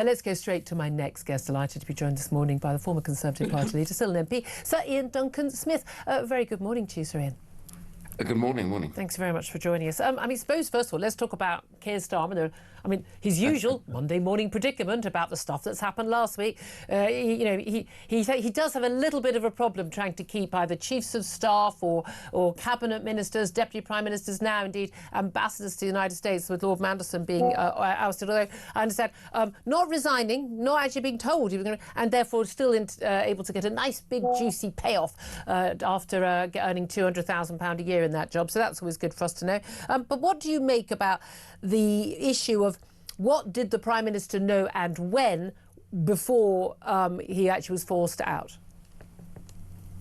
Let's go straight to my next guest. Delighted to be joined this morning by the former Conservative Party leader, still an MP, Sir Iain Duncan Smith. Very good morning to you, Sir Iain. Good morning. Thanks very much for joining us. I suppose, first of all, let's talk about Keir Starmer. His usual Monday morning predicament about the stuff that's happened last week. He does have a little bit of a problem trying to keep either chiefs of staff or cabinet ministers, deputy prime ministers, now indeed ambassadors to the United States, with Lord Mandelson being ousted. Although I understand not resigning, not actually being told he was going to, and therefore still able to get a nice big juicy payoff after earning £200,000 a year in that job. So that's always good for us to know. But what do you make about the issue of what did the Prime Minister know and when before he actually was forced out?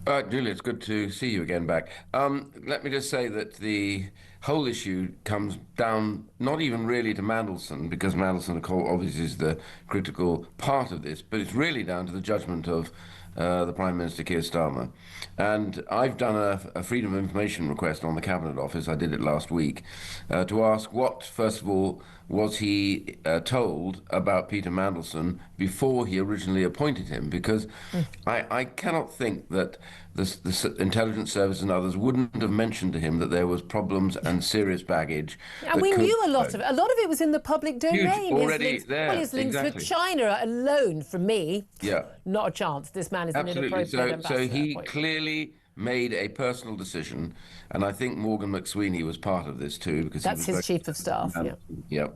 Julia, it's good to see you again back. Let me just say that the whole issue comes down not even really to Mandelson, because Mandelson, of course, obviously is the critical part of this, but it's really down to the judgment of the Prime Minister, Keir Starmer. And I've done a Freedom of Information request on the Cabinet Office, I did it last week, to ask what, first of all, was he told about Peter Mandelson before he originally appointed him, because I cannot think that the intelligence service and others wouldn't have mentioned to him that there was problems and serious baggage. And we knew a lot of it. A lot of it was in the public domain. Already there. His links with China alone, for me, not a chance. This man is an inappropriate ambassador. So he clearly made a personal decision, and I think Morgan McSweeney was part of this too, because that's his chief of staff. Yeah.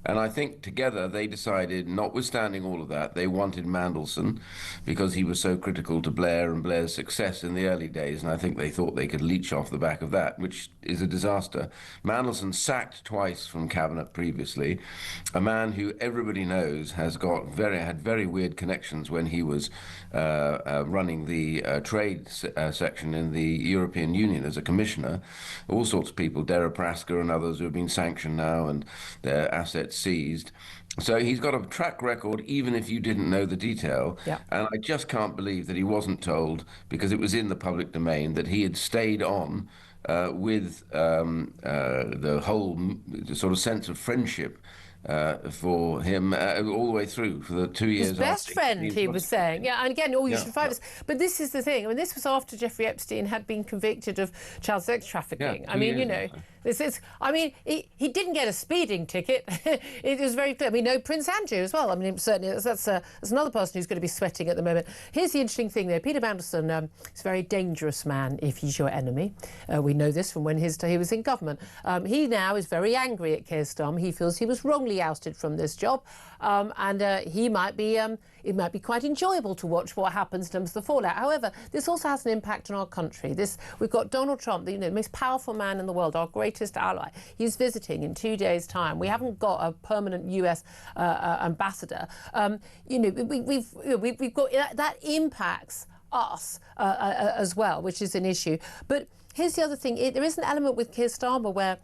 And I think together they decided, notwithstanding all of that, they wanted Mandelson because he was so critical to Blair and Blair's success in the early days, and I think they thought they could leech off the back of that, which is a disaster. Mandelson sacked twice from cabinet previously, a man who everybody knows has had very weird connections when he was running the trade section in the European Union as a commissioner. All sorts of people, Dara Praska and others, who have been sanctioned now and their assets seized. So he's got a track record, even if you didn't know the detail. And I just can't believe that he wasn't told, because it was in the public domain, that he had stayed on with the whole sort of sense of friendship for him all the way through for the 2 years. His best friend, he was saying. Yeah, and again, you should find us. But this is the thing. This was after Jeffrey Epstein had been convicted of child sex trafficking. He didn't get a speeding ticket. It was very clear. We know Prince Andrew as well. Certainly that's another person who's going to be sweating at the moment. Here's the interesting thing, though. Peter Mandelson is a very dangerous man if he's your enemy. We know this from when he was in government. He now is very angry at Keir Starmer. He feels he was wrongly ousted from this job, and it might be quite enjoyable to watch what happens in terms of the fallout. However, this also has an impact on our country. We've got Donald Trump, the most powerful man in the world, our greatest ally. He's visiting in 2 days' time. We haven't got a permanent US ambassador. We've got that impacts us as well, which is an issue. But here's the other thing: there is an element with Keir Starmer where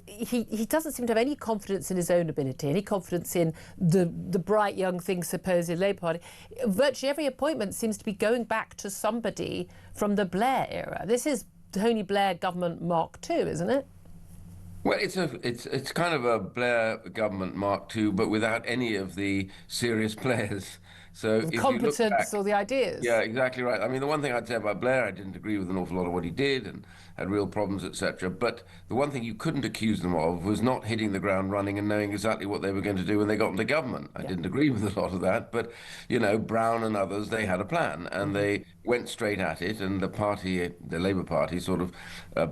he doesn't seem to have any confidence in his own ability, any confidence in the bright young thing, supposed Labour Party. Virtually every appointment seems to be going back to somebody from the Blair era. This is Tony Blair government Mark II, isn't it? Well, it's kind of a Blair government Mark II, but without any of the serious players. So the competence or the ideas. Yeah, exactly right. The one thing I'd say about Blair, I didn't agree with an awful lot of what he did and had real problems, etc. But the one thing you couldn't accuse them of was not hitting the ground running and knowing exactly what they were going to do when they got into government. I didn't agree with a lot of that, but, Brown and others, they had a plan and they went straight at it, and the Labour Party sort of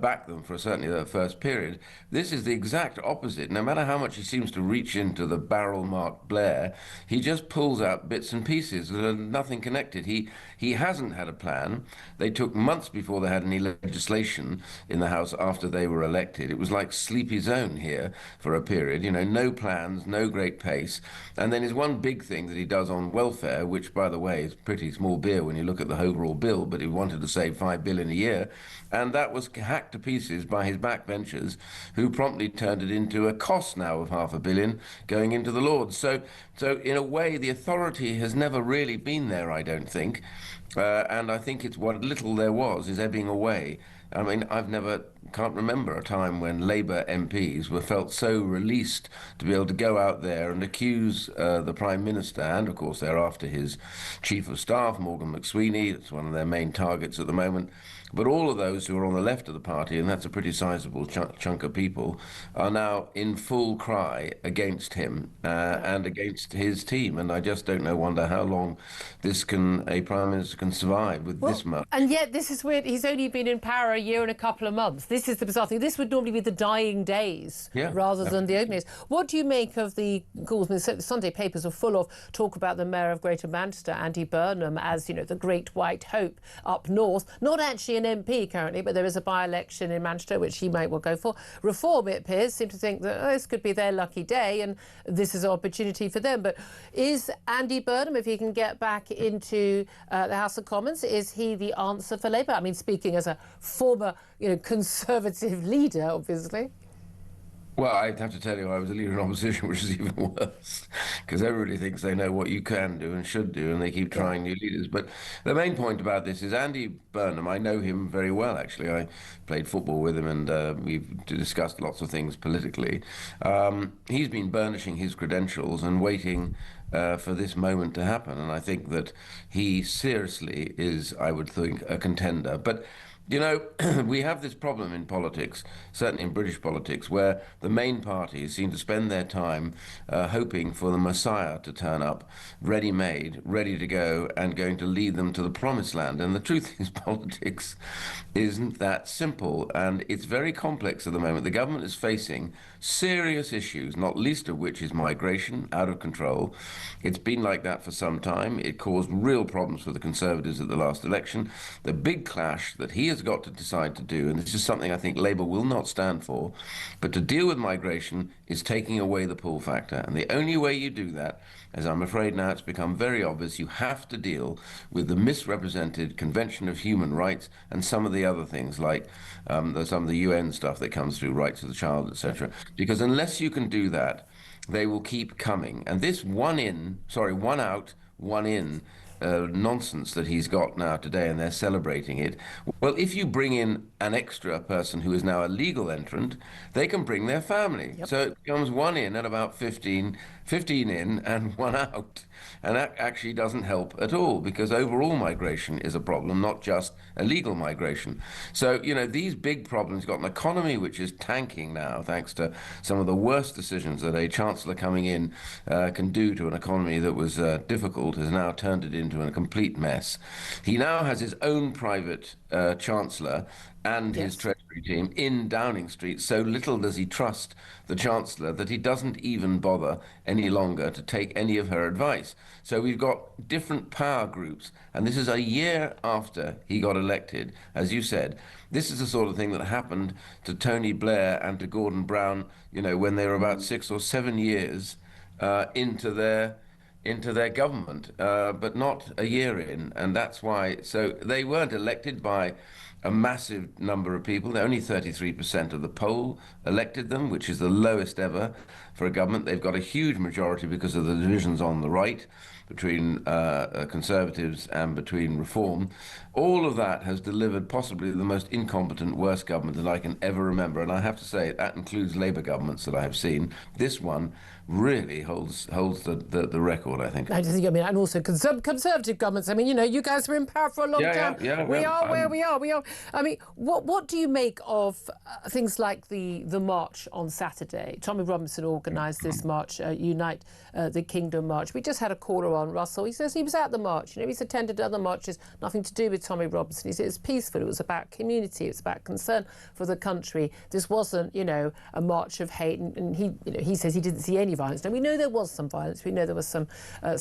backed them for certainly the first period. This is the exact opposite. No matter how much he seems to reach into the barrel marked Blair, he just pulls out bits and pieces that are nothing connected. He hasn't had a plan. They took months before they had any legislation in the House after they were elected. It was like Sleepy Zone here for a period, no plans, no great pace. And then his one big thing that he does on welfare, which, by the way, is pretty small beer when you look at the overall bill, but he wanted to save $5 billion a year, and that was hacked to pieces by his backbenchers, who promptly turned it into a cost now of $500 million going into the Lords. So in a way, the authority has never really been there, I don't think. And I think it's what little there was is ebbing away. I mean, can't remember a time when Labour MPs were felt so released to be able to go out there and accuse the Prime Minister, and of course thereafter his Chief of Staff, Morgan McSweeney, that's one of their main targets at the moment. But all of those who are on the left of the party, and that's a pretty sizable chunk of people, are now in full cry against him and against his team. And I just wonder how long a Prime Minister can survive with this much. And yet, this is weird. He's only been in power a year and a couple of months. This is the bizarre thing. This would normally be the dying days rather than the opening days. What do you make of the calls? I mean, the Sunday papers are full of talk about the Mayor of Greater Manchester, Andy Burnham, as, you know, the great white hope up north. Not actually an MP currently, but there is a by-election in Manchester which he might well go for. Reform, it appears, seem to think that this could be their lucky day and this is an opportunity for them. But is Andy Burnham, if he can get back into the House of Commons, is he the answer for Labour? I mean, speaking as a former, you know, Conservative leader, obviously. Well, I'd have to tell you I was a leader in opposition, which is even worse, because everybody thinks they know what you can do and should do, and they keep trying new leaders. But the main point about this is Andy Burnham. I know him very well, actually. I played football with him, and we've discussed lots of things politically. He's been burnishing his credentials and waiting for this moment to happen, and I think that he seriously is, I would think, a contender. But you know, we have this problem in politics, certainly in British politics, where the main parties seem to spend their time hoping for the Messiah to turn up, ready-made, ready to go, and going to lead them to the promised land. And the truth is, politics isn't that simple, and it's very complex at the moment. The government is facing serious issues, not least of which is migration, out of control. It's been like that for some time. It caused real problems for the Conservatives at the last election. The big clash that he has got to decide to do, and this is something I think Labour will not stand for, but to deal with migration is taking away the pull factor. And the only way you do that, as I'm afraid now it's become very obvious, you have to deal with the misrepresented Convention of Human Rights and some of the other things like some of the UN stuff that comes through, rights of the child, etc. Because unless you can do that, they will keep coming. And this one out, one in nonsense that he's got now today, and they're celebrating it. Well, if you bring in an extra person who is now a legal entrant, they can bring their family. Yep. So it becomes one in at about 15 in and one out. And that actually doesn't help at all, because overall migration is a problem, not just illegal migration. So, you know, these big problems, got an economy which is tanking now, thanks to some of the worst decisions that a chancellor coming in can do to an economy that was difficult, has now turned it into a complete mess. He now has his own private chancellor and his Treasury team in Downing Street. So little does he trust the Chancellor that he doesn't even bother any longer to take any of her advice. So we've got different power groups, and this is a year after he got elected. As you said, this is the sort of thing that happened to Tony Blair and to Gordon Brown, you know, when they were about 6 or 7 years into their government, but not a year in. And that's why, so they weren't elected by a massive number of people. Only 33% of the poll elected them, which is the lowest ever for a government. They've got a huge majority because of the divisions on the right between Conservatives and between Reform. All of that has delivered possibly the most incompetent, worst government that I can ever remember. And I have to say, that includes Labour governments that I have seen. This one really holds the record, I think. I mean, and also Conservative governments. I mean, you know, you guys were in power for a long time. We are where we are. I mean, what do you make of things like the march on Saturday? Tommy Robinson organised this march, Unite the Kingdom march. We just had a caller on, Russell. He says he was at the march. You know, he's attended other marches, nothing to do with Tommy Robinson. He said it was peaceful. It was about community. It was about concern for the country. This wasn't, you know, a march of hate. And he, you know, he says he didn't see any violence. Now, we know there was some violence. We know there was some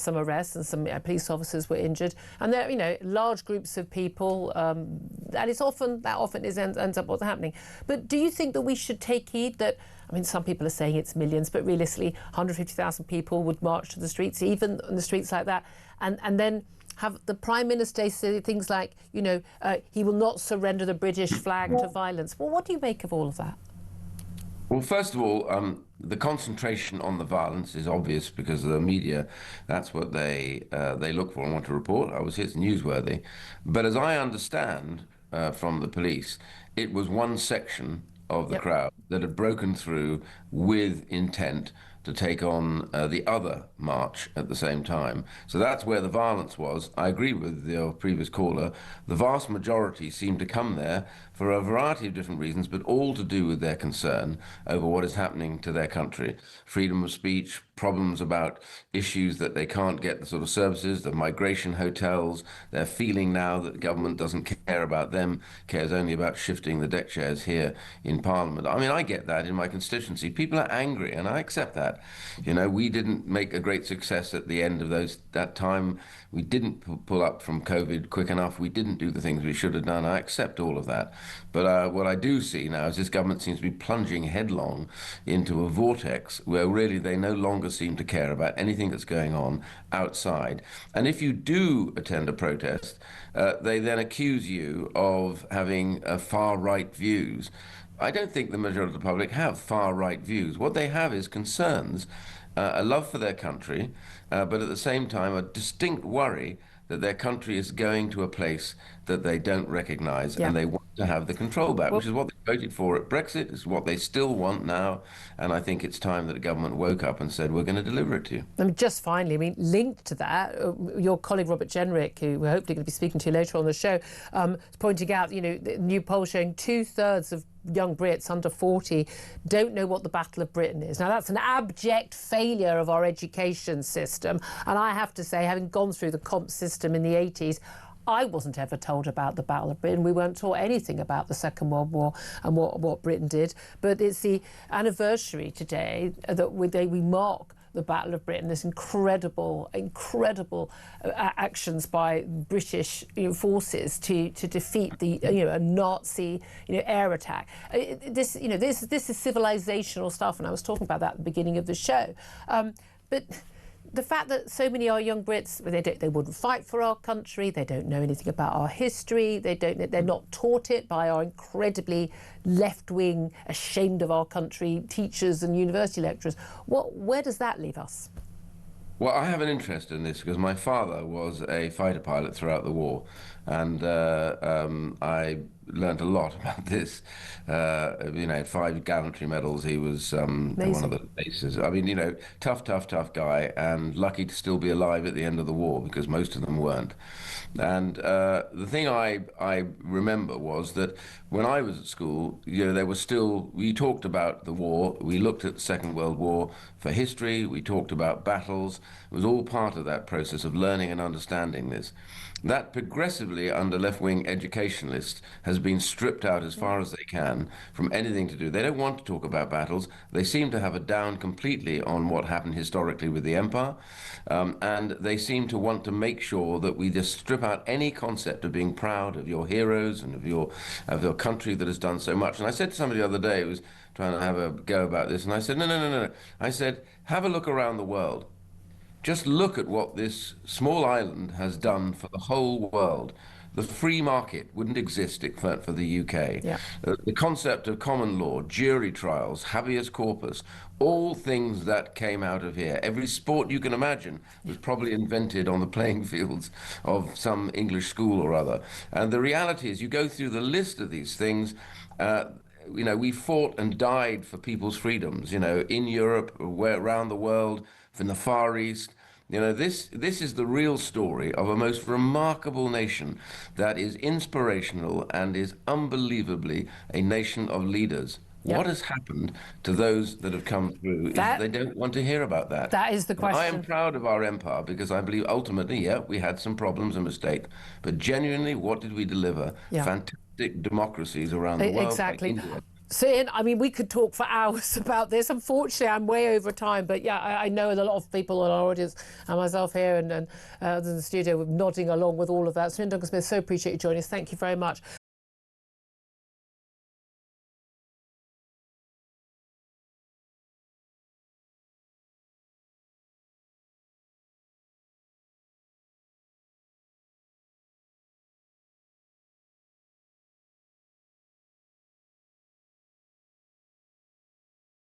arrests and some police officers were injured. And there, you know, large groups of people. And it's often ends up what's happening. But do you think that we should take heed that? I mean, some people are saying it's millions, but realistically, 150,000 people would march to the streets, even on the streets like that, and then have the Prime Minister say things like, you know, he will not surrender the British flag to violence. Well, what do you make of all of that? Well, first of all, the concentration on the violence is obvious because the media, that's what they look for and want to report. Obviously, it's newsworthy. But as I understand, from the police. It was one section of the crowd that had broken through with intent to take on the other march at the same time. So that's where the violence was. I agree with your previous caller. The vast majority seem to come there for a variety of different reasons, but all to do with their concern over what is happening to their country. Freedom of speech, problems about issues that they can't get the sort of services, the migration hotels. They're feeling now that the government doesn't care about them, cares only about shifting the deck chairs here in Parliament. I mean, I get that in my constituency. People are angry, and I accept that. You know, we didn't make a great success at the end of that time. We didn't pull up from COVID quick enough. We didn't do the things we should have done. I accept all of that. But what I do see now is this government seems to be plunging headlong into a vortex where really they no longer seem to care about anything that's going on outside. And if you do attend a protest, they then accuse you of having far-right views. I don't think the majority of the public have far-right views. What they have is concerns, a love for their country, but at the same time a distinct worry that their country is going to a place that they don't recognise, and they want to have the control back, which is what they voted for at Brexit, is what they still want now, and I think it's time that the government woke up and said, we're going to deliver it to you. I mean, just finally, I mean, linked to that, your colleague Robert Jenrick, who we're hopefully going to be speaking to later on the show, is pointing out, you know, the new poll showing 2/3 of young Brits under 40 don't know what the Battle of Britain is. Now, that's an abject failure of our education system. And I have to say, having gone through the comp system in the 80s, I wasn't ever told about the Battle of Britain. We weren't taught anything about the Second World War and what Britain did. But it's the anniversary today that we mark the Battle of Britain, this incredible actions by British forces to defeat the a Nazi air attack. This is civilizational stuff, and I was talking about that at the beginning of the show. But the fact that so many of our young Brits, they wouldn't fight for our country, they don't know anything about our history, they're not taught it by our incredibly left-wing, ashamed of our country teachers and university lecturers. Where does that leave us? Well, I have an interest in this because my father was a fighter pilot throughout the war, and I learned a lot about this. Had 5 gallantry medals. He was one of the bases. I mean, tough guy, and lucky to still be alive at the end of the war because most of them weren't. And the thing I remember was that when I was at school, there was still, we talked about the war, we looked at the Second World War for history, we talked about battles. It was all part of that process of learning and understanding this. That progressively under left-wing educationalists has been stripped out as far as they can from anything to do. They don't want to talk about battles. They seem to have a down completely on what happened historically with the empire, and they seem to want to make sure that we just strip out any concept of being proud of your heroes and of your country that has done so much. And I said to somebody the other day who was trying to have a go about this, and I said, no. I said, have a look around the world. Just look at what this small island has done for the whole world. The free market wouldn't exist for the UK. Yeah. The concept of common law, jury trials, habeas corpus, all things that came out of here. Every sport you can imagine was probably invented on the playing fields of some English school or other. And the reality is, you go through the list of these things, we fought and died for people's freedoms, in Europe, around the world, from the Far East. This is the real story of a most remarkable nation that is inspirational and is unbelievably a nation of leaders. Yep. What has happened to those that have come through is they don't want to hear about that. That is the question. I am proud of our empire because I believe ultimately, we had some problems and mistakes, but genuinely, what did we deliver? Yeah. Fantastic democracies around the world. Exactly. Like India. So, Iain, I mean, we could talk for hours about this. Unfortunately, I'm way over time. But yeah, I know a lot of people in our audience and myself here and in the studio were nodding along with all of that. So, Ian Duncan Smith, so appreciate you joining us. Thank you very much.